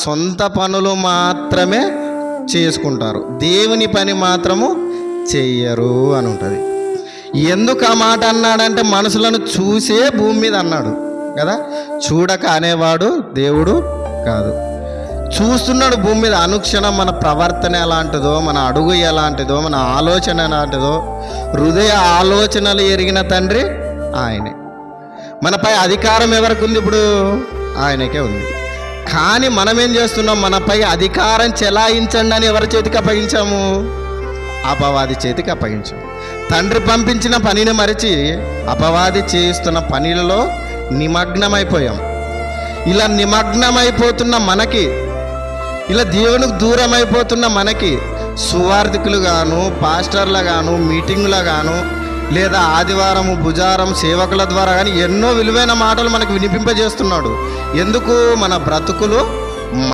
సొంత పనులు మాత్రమే చేసుకుంటారు, దేవుని పని మాత్రము చెయ్యరు అని ఉంటుంది. ఎందుకు ఆ మాట అన్నాడంటే మనుషులను చూసే భూమి మీద అన్నాడు కదా. చూడక అనేవాడు దేవుడు కాదు, చూస్తున్నాడు భూమి మీద. అనుక్షణం మన ప్రవర్తన ఎలాంటిదో, మన అడుగు ఎలాంటిదో, మన ఆలోచన ఎలాంటిదో, హృదయ ఆలోచనలు ఎరిగిన తండ్రి ఆయనే. మనపై అధికారం ఎవరికి ఉంది? ఇప్పుడు ఆయనకే ఉంది. కానీ మనం ఏం చేస్తున్నాం? మనపై అధికారం చెలాయించండి అని ఎవరి చేతికి అప్పగించాము? అపవాది చేతికి అప్పగించాము. తండ్రి పంపించిన పనిని మరిచి అపవాది చేయిస్తున్న పనులలో నిమగ్నమైపోయాం. ఇలా నిమగ్నమైపోతున్న మనకి, ఇలా దేవునికి దూరం అయిపోతున్న మనకి సువార్థికులు గాను, పాస్టర్ల గాను, మీటింగుల గాను, లేదా ఆదివారము బుజారం సేవకుల ద్వారా కానీ ఎన్నో విలువైన మాటలు మనకు వినిపింపజేస్తున్నాడు. ఎందుకు? మన బ్రతుకులు